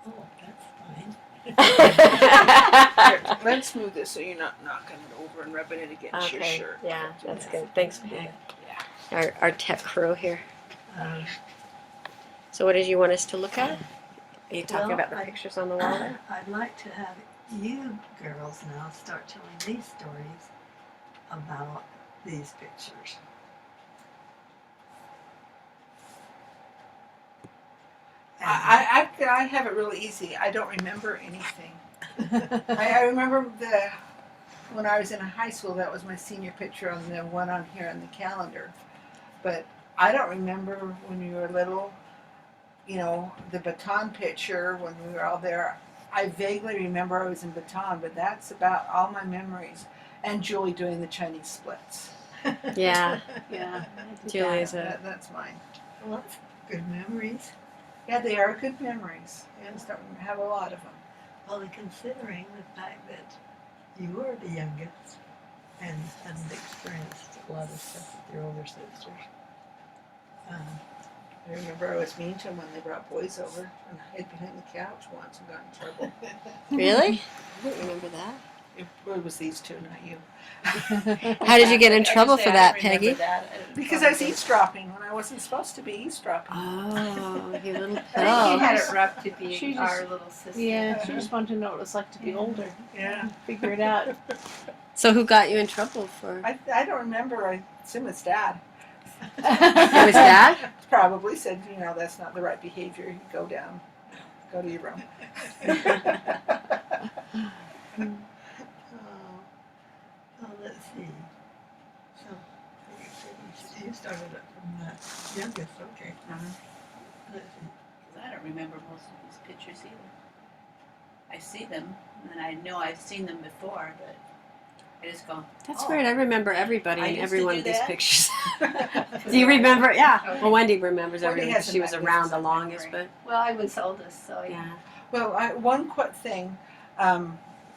Oh, that's fine. Here, let's move this so you're not knocking it over and rubbing it against your Okay, shirt. yeah, that's good. Thanks, Peg. Yeah. Our tech crew here. Um, So what did you want us to look at? Are you talking Well, about the pictures on the wall there? I'd like to have you girls now start telling these stories about these pictures. And I have it really easy. I don't remember anything. I remember when I was in high school, that was my senior picture on the one on here on the calendar. But I don't remember when we were little, you know, the Baton picture when we were all there. I vaguely remember I was in Baton, but that's about all my memories. And Julie doing the Chinese splits. Yeah, Yeah. Julie's That's mine. well, that's good memories. Yeah, they are good memories. I just don't have a lot of them. Well, and considering the fact that you are the youngest and hadn't experienced a lot of stuff with your older sisters. I remember I was mean to them when they brought boys over and hid behind the couch once and got in trouble. Really? I don't remember that. It was these two, not you. How did you get in trouble for that, Peggy? Because I was eavesdropping when I wasn't supposed to be eavesdropping. Oh, you little I think pill. she had it rough to be She our just- little sister. Yeah, she just wanted to know what it was like to be older. Yeah. Figure it out. So who got you in trouble for? I don't remember. I assume it's Dad. It was Dad? Probably said, you know, that's not the right behavior. You go down. Go to your room. Oh, let's see. So, you started it from the youngest, okay. Let's see. I don't remember most of these pictures either. I see them, and I know I've seen them before, but I just go. That's oh. weird. I remember everybody I in used every to one do of these that. pictures. Do you remember? Yeah. Okay. Well, Wendy remembers Wendy everything has because a she was around the magnificent longest, memory. but Well, I was oldest, so yeah. Well, one quick thing.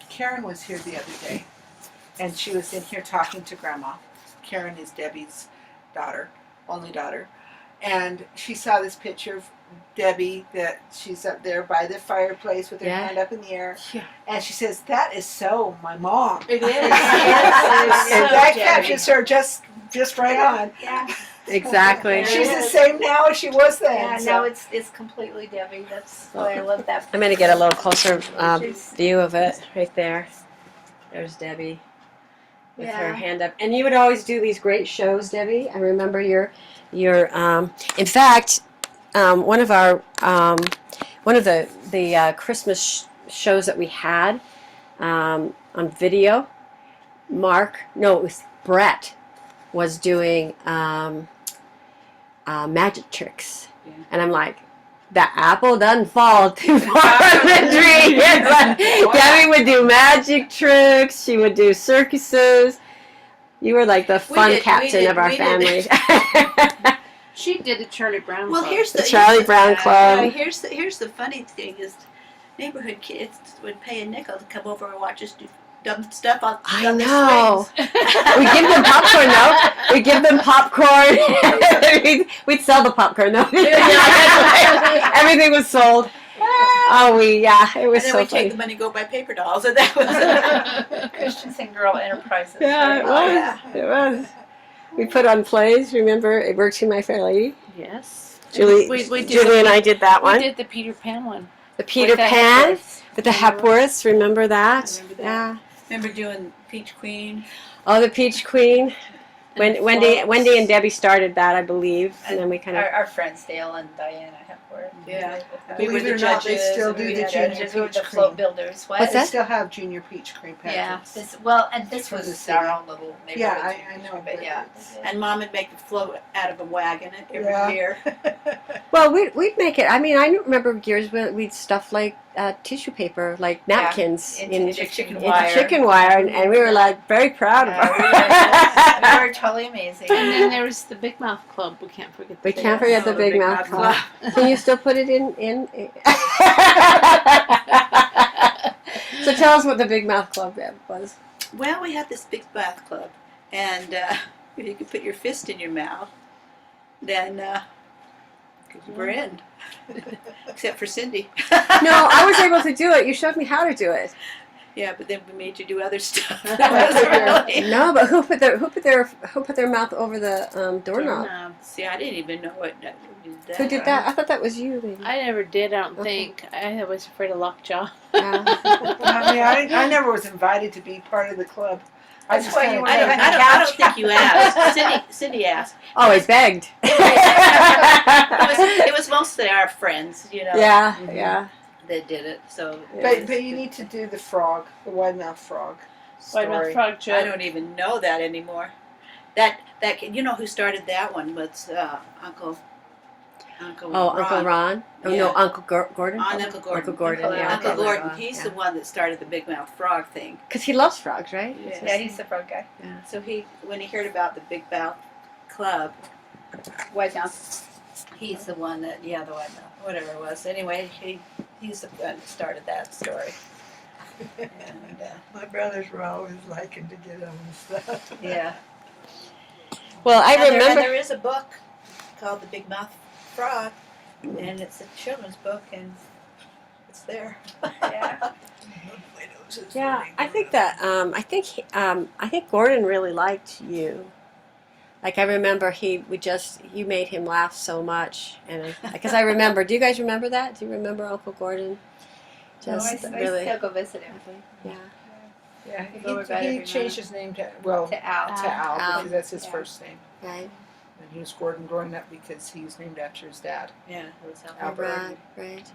Karen was here the other day, and she was in here talking to Grandma. Karen is Debbie's daughter, only daughter, and she saw this picture of Debbie that she's up there by the fireplace with her Yeah. hand up in the air, Yeah. and she says, "That is so my mom." it is. And Yes, that so captures her just right on. Yeah, Exactly. Yeah. She's the same now as she was then. yeah. so- No, it's completely Debbie. That's why I love that. I'm going to get a little closer Pictures. view of it right there. There's Debbie with her Yeah. hand up. And you would always do these great shows, Debbie. I remember your in fact, one of our, one of the Christmas shows that we had on video, it was Brett was doing magic tricks. Yeah. And I'm like, the apple doesn't fall too far from the tree. It's like, Debbie would do magic tricks. She would do circuses. You were like the fun captain of our family. She did a Charlie Brown Well, Club. here's the The Charlie Brown Club. Yeah, here's the funny thing is, neighborhood kids would pay a nickel to come over and watch us do dumb stuff on I on the know. swings. We give them popcorn, though. We give them popcorn. We'd sell the popcorn, though. Everything was sold. Oh, it And was then so we take funny. the money and go buy paper dolls, and that was Christensen Girl Enterprises. Yeah, it Oh, was. yeah. It was. We put on plays. Remember, It Works in My Fair Lady. Yes. Julie, We did Julie and I did that We one. did the Peter Pan one. The Peter With the Pan Hepworths. with the Hepworths. Remember that? I remember that. Yeah. Remember doing Peach Queen? Oh, the Peach Queen. And the Wendy floats. and Debbie started that, I believe, and then we kind of. Our friends Dale and Diana Hepworth. Yeah. We were Believe the it or not, they judges. still and do we the had junior judges. We were peach the float cream. builders. What? What's They that? still have junior peach cream Yeah. pageants. And this For the was city. our own little neighborhood. Yeah, I junior know, cream, but but yeah. it's- And Mom would make a float out of a wagon every Yeah. year. Well, we'd make it. I mean, I remember years where we'd stuff like tissue paper, like napkins, into chicken into wire. chicken wire, and we were like very proud of We her. were totally amazing. And then there was the Big Mouth Club. We can't forget. We can't forget the Oh, Big Mouth Club. Can you still put it in? So tell us what the Big Mouth Club was. Well, we had this big bath club, and if you could put your fist in your mouth, then 'cause we're in, except for Cindy. No, I was able to do it. You showed me how to do it. Yeah, but then we made you do other stuff. That was really No, but who put their mouth over the doorknob? See, I didn't even know what that. Who did that? I thought that was you, baby. I never did. I don't Okay. think. I was afraid of lockjaw. Yeah. I mean, I never was invited to be part of the club. I That's just why kinda you. came in the I don't couch. think you asked. Cindy asked. Oh, I begged. It was mostly our friends, you know. Yeah, Mhm. yeah. That did it. So. But you need to do the frog, the wide mouth frog story. White mouth frog I joke. don't even know that anymore. That you know who started that one was Uncle Oh, Uncle Ron. Oh Yeah. no, Uncle Gordon. Uncle Gordon. Uncle Gordon. Uncle Yeah. Uncle okay. Gordon. He's the one that started the Big Mouth Frog thing. Because he loves frogs, right? Yes. Yeah, he's the frog guy. So when he heard about the Big Mouth Club, White Mouth. he's the one that the White Mouth, whatever it was. Anyway, he's the one that started that story. And My brothers were always liking to get on stuff. yeah. Well, I And remember. there is a book called The Big Mouth Frog, and it's a children's book, and it's there. Yeah. Yeah, I think that. I think Gordon really liked you. Like I remember, you made him laugh so much, and because I remember. Do you guys remember that? Do you remember Uncle Gordon? Just I really. still go visit him. Yeah. Yeah, Go over about every he changed his name to Al, To Al. Al. because that's his Yeah. first name. Right. And he was Gordon growing up because he was named after his dad. Yeah, it was Albert. Right. Right.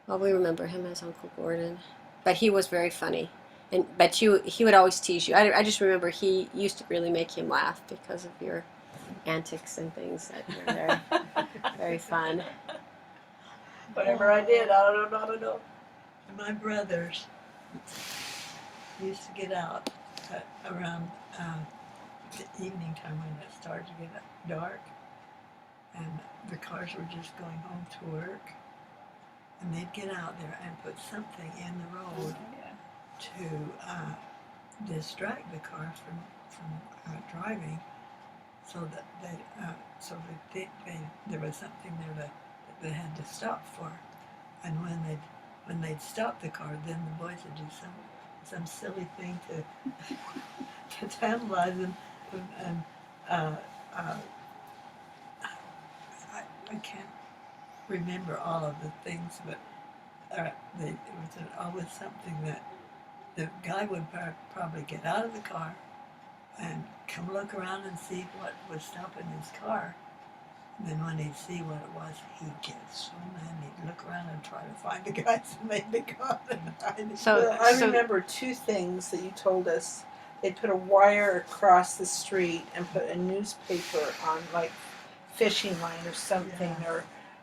Well, we remember him as Uncle Gordon, but he was very funny, but he would always tease you. I just remember he used to really make him laugh because of your antics and things that were very very fun. Whatever I did, I don't know. And my brothers used to get out around the evening time when it started to get dark, and the cars were just going home to work, and they'd get out there and put something in the road to distract the car from driving, so that there was something there that they had to stop for, and when they'd stop the car, then the boys would do some silly thing to tantalize them, and I can't remember all of the things, but it was always something that the guy would probably get out of the car and come look around and see what was stopping his car. And then when he'd see what it was, he'd get so mad. He'd look around and try to find the guys and they'd be gone. So, I remember two things that you told us. They'd put a wire across the street and put a newspaper on, like, fishing line or something, Yeah.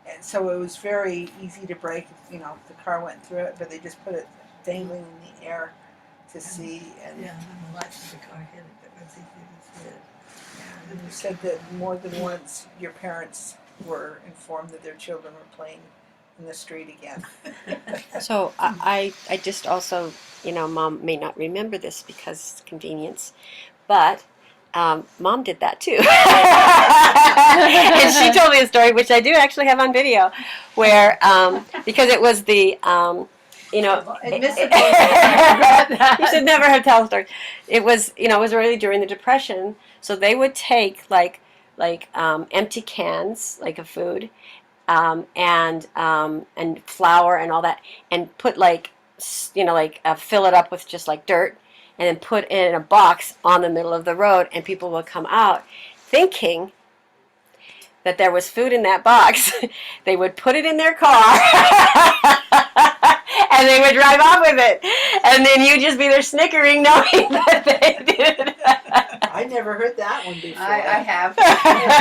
and so it was very easy to break. If the car went through it, but they just put it dangling in the air to see. And Yeah, and then the lights of the car hit it. It was easy to see it. And you said that more than once your parents were informed that their children were playing in the street again. So I just also, Mom may not remember this because it's convenience, but Mom did that too. And she told me a story, which I do actually have on video, where, because it was the, Admissible. you should never have tell a story. It was, it was really during the Depression, so they would take like empty cans, like of food, and flour and all that, and put fill it up with just like dirt, and then put it in a box on the middle of the road, and people would come out thinking that there was food in that box. They would put it in their car and they would drive off with it, and then you'd just be there snickering knowing that they did it. I never heard that one before. I have.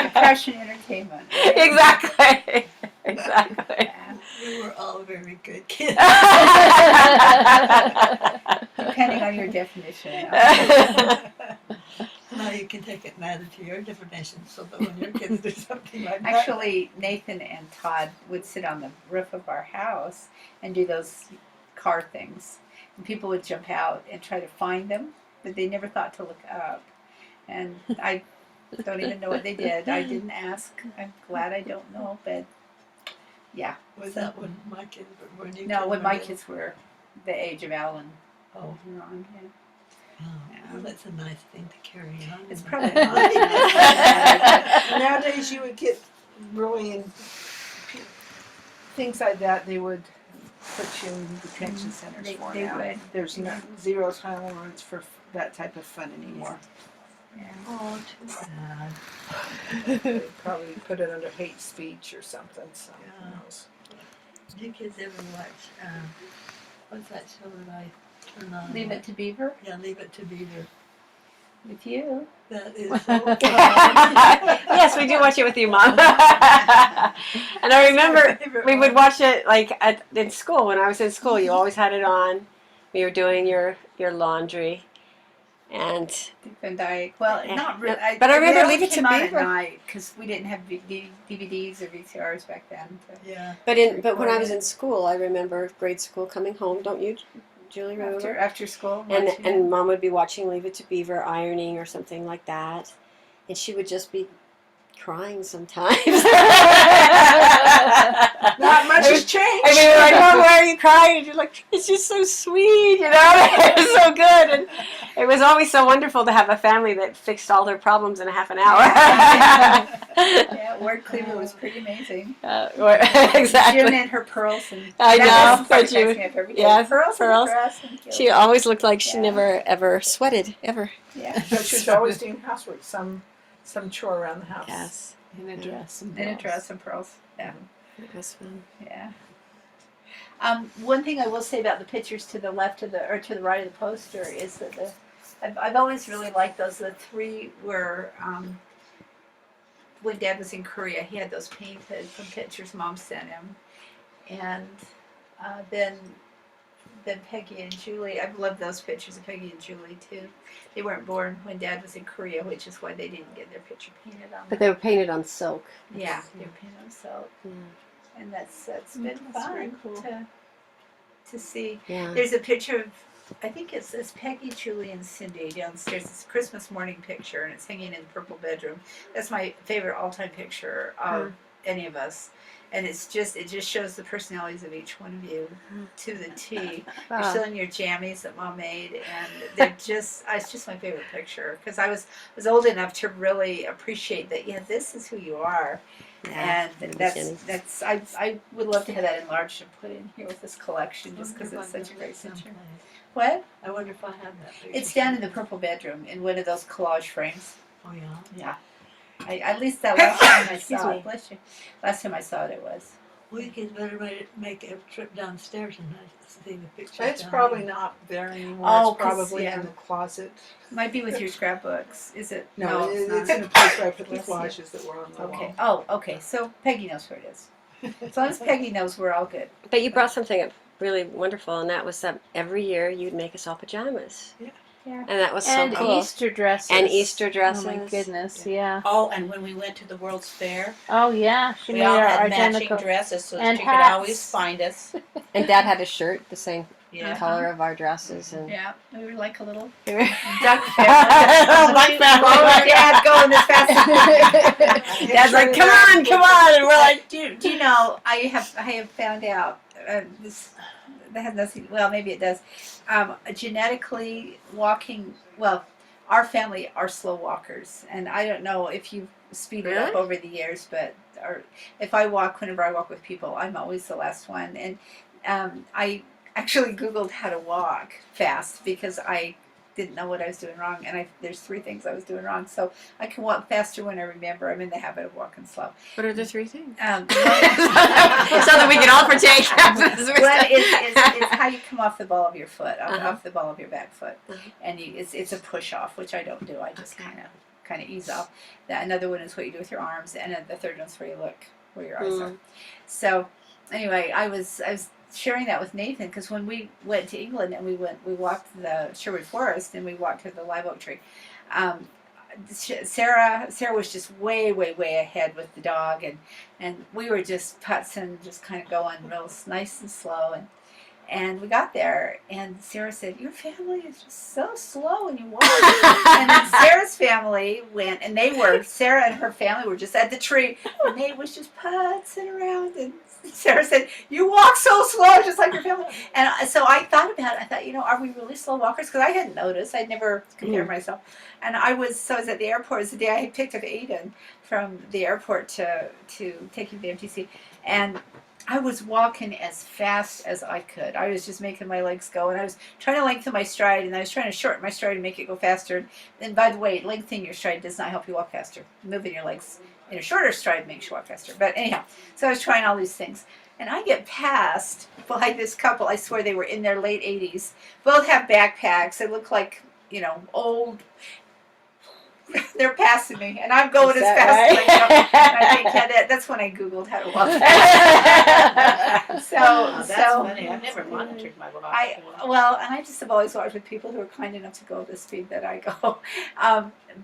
Depression entertainment. Exactly. We were all very good kids. Depending on your definition. Now you can take it and add it to your definition, so that when your kids do something like that. Actually, Nathan and Todd would sit on the roof of our house and do those car things. And people would jump out and try to find them, but they never thought to look up. And I Don't even know what they did. I didn't ask. I'm glad I don't know, but yeah. Was that when my kids were when you No, kids when were my little? kids were the age of Alan Oh, and Ron, yeah. well, that's a nice thing to carry on. It's in probably that Nowadays, you would get really in things like that. They would put you in detention centers They- for they now. would. There's no, zero tolerance for that type of fun anymore. Yeah. Oh, too bad. They probably put it under hate speech or something. So who Yeah. knows? Do you kids ever watch, what's that show that I turn on? Leave It to Beaver Yeah, Leave It to Beaver. with you. That is so fun. Yes, we do watch it with you, Mom. And I remember we would watch it like in school. When I was in school, you always had it on. We were doing your laundry, and Dick Van Dyke. Well, Yeah. not really. But I remember they only Leave It to came on Beaver. at night because we didn't have DVDs or VCRs back then. Yeah. but when I was in school, I remember grade school coming home. Don't you, Julie? Remember? After school. And watching it. and Mom would be watching Leave It to Beaver, ironing or something like that, and she would just be crying sometimes. Not much has changed. I mean, we're like, "Mom, why are you crying?" And you're like, "It's just so sweet, you know." It was so good, and it was always so wonderful to have a family that fixed all their problems in a half an hour. Yeah, Ward Cleaver was pretty amazing. Exactly. June and her pearls and I know, that part but cracks you- me up every day. yeah, pearls. pearls. In the dress and She always looked like she Yeah. never ever sweated ever. yeah, But she was always doing housework, some chore around the house. Yes, In a dress. And in a pearls. dress and pearls. Yeah, it was fun. yeah. One thing I will say about the pictures to the left of the or to the right of the poster is that I've always really liked those. The three were when Dad was in Korea, he had those painted from pictures Mom sent him, and then Peggy and Julie. I've loved those pictures of Peggy and Julie too. They weren't born when Dad was in Korea, which is why they didn't get their picture painted on. But they were painted on silk. Yeah, they were painted on silk, and that's been That's fun very cool. to see. Yeah. There's a picture of, I think it's Peggy, Julie, and Cindy downstairs. It's a Christmas morning picture, and it's hanging in the purple bedroom. That's my favorite all-time picture of any of us. And it just shows the personalities of each one of you to the T. You're still in your jammies that Mom made, and they're just, it's just my favorite picture because I was old enough to really appreciate that. Yeah, this is who you are. Yeah, And Jenny. that's I would love to have that enlarged and put in here with this collection just because it's such a great picture. What? I wonder if I have that picture. It's down in the purple bedroom in one of those collage frames. Oh, yeah. Yeah. At least that last time I Excuse saw me. it. Bless you. Last time I saw it, it was. We kids better make a trip downstairs and see the picture. It's probably not there anymore. Oh, It's 'cause, probably yeah. in the closet. Might be with your scrapbooks. Is it? No, it's it's not. in the place where I put the Let's see. collages that were on the Okay. wall. Oh, okay. So Peggy knows where it is. As long as Peggy knows, we're all good. But you brought something up really wonderful, and that was that every year you'd make us all pajamas. Yeah. And that was And so cool. Easter dresses. And Easter dresses. Oh my goodness, yeah. Oh, and when we went to the World's Fair, Oh yeah, she we made all our had identical. matching dresses so that And she hats. could always find us. And Dad had a shirt the same Yeah. color of our dresses, and Yeah. We were like a little duck duck family. Dad going as fast as Dad's like, come on, and we're like, do you know? I have found out this. That has nothing. Well, maybe it does. Genetically, walking. Well, our family are slow walkers, and I don't know if you've speeded up Really? over the years, but if I walk, whenever I walk with people, I'm always the last one. And I actually Googled how to walk fast because I didn't know what I was doing wrong, and there's 3 things I was doing wrong. So I can walk faster when I remember. I'm in the habit of walking slow. what are the 3 things? So So that we can all partake. well, it's how you come off the ball of your foot, off the ball of your back foot, and it's a push off, which I don't do. I just kind of ease off. Another one is what you do with your arms, and then the third one's where you look where your eyes are. So anyway, I was sharing that with Nathan because when we went to England and we walked the Sherwood Forest and we walked to the live oak tree. Sarah was just way ahead with the dog, and we were just putzing, just kind of going real nice and slow, And we got there, and Sarah said, "Your family is just so slow when you walk." And then Sarah's family went, and Sarah and her family were just at the tree, and Nate was just putzing around. And Sarah said, "You walk so slow, just like your family." And so I thought about it. I thought, are we really slow walkers? Because I hadn't noticed. I'd never compared myself. And I was at the airport. It was the day I had picked up Aiden from the airport to take him to the MTC, and I was walking as fast as I could. I was just making my legs go, and I was trying to lengthen my stride, and I was trying to shorten my stride and make it go faster. And by the way, lengthening your stride does not help you walk faster. Moving your legs in a shorter stride makes you walk faster. But anyhow, so I was trying all these things. And I get passed by this couple. I swear they were in their late 80s. Both have backpacks. They look like, old. They're passing me, and I'm going as fast as I go. And I think, that's when I Googled how to walk fast. That's funny. I've never monitored my walk. And I just have always walked with people who are kind enough to go the speed that I go.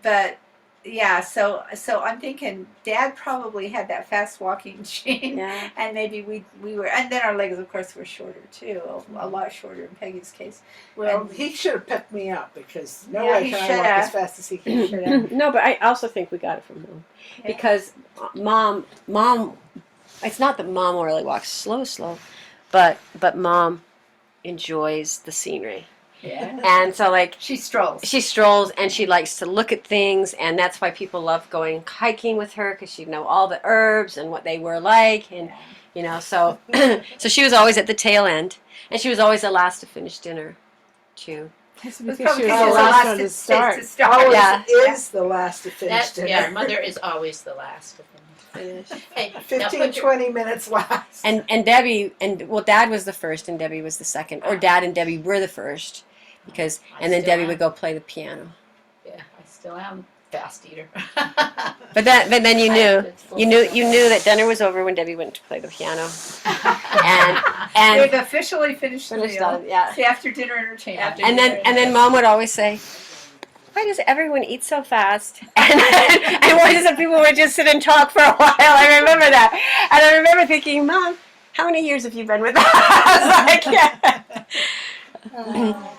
But yeah, so I'm thinking Dad probably had that fast walking gene, Yeah. and maybe we were, and then our legs, of course, were shorter too, a lot shorter in Peggy's case. Well, And- he should have picked me up because no Yeah, way he can I should walk have. as fast as he can. No, but I also think we got it from Mom. Yeah. Because Mom, it's not that Mom really walks slow, but Mom enjoys the scenery. Yeah. And so, like, She strolls. she strolls and she likes to look at things, and that's why people love going hiking with her, because she'd know all the herbs and what they were like, and so so she was always at the tail end, and she was always the last to finish dinner too. That's It's because she probably was the the last last one to to start. start. Yeah. Is the last to finish That's, dinner. yeah, Mother is always the last to finish. Hey, now 15, put your- 20 minutes last. And Debbie Dad was the first and Debbie was the second, or Dad and Debbie were the first, because and then still Debbie am. would go play the piano. Yeah, I still am fast eater. But then you knew that dinner was over when Debbie went to play the piano. And They've officially finished the finished meal. on yeah. It's the after dinner entertainment. And then Mom would always say, "Why does everyone eat so fast?" And why does the people would just sit and talk for a while? I remember that, and I remember thinking, "Mom, how many years have you been with us?" I was like, yeah.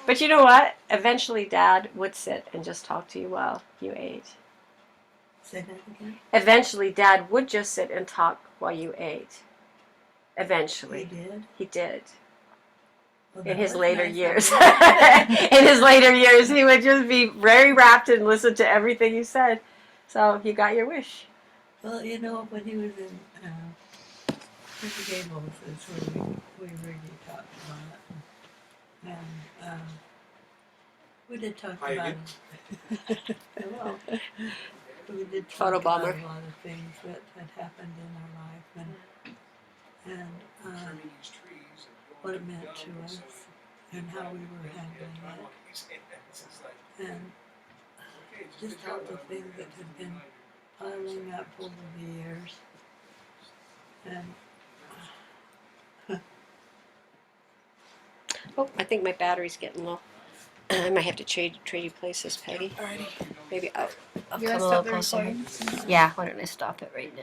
But you know what? Eventually, Dad would sit and just talk to you while you ate. Say that again. Eventually, Dad would just sit and talk while you ate. We Eventually, did. he did. Well, In that his was later nice. years. In his later years, he would just be very rapt and listen to everything you said. So you got your wish. Well, when he was in Mr. Gables is where we really talked about it. And we did talk Hi about again. Hello. We did talk Photobomber. about a lot of things that had happened in our life and Trimming these trees and what going it meant down to the us side. and how we were Yeah, handling I it. want to say that. It's just like, And okay, just good all job, the but things that had been piling up over the years. And Oh, I think my battery's getting low. I might have to trade you places, Peggy. Alrighty. Maybe I'll You come wanna a stop little the closer. recording? Yeah, why don't I stop it right now?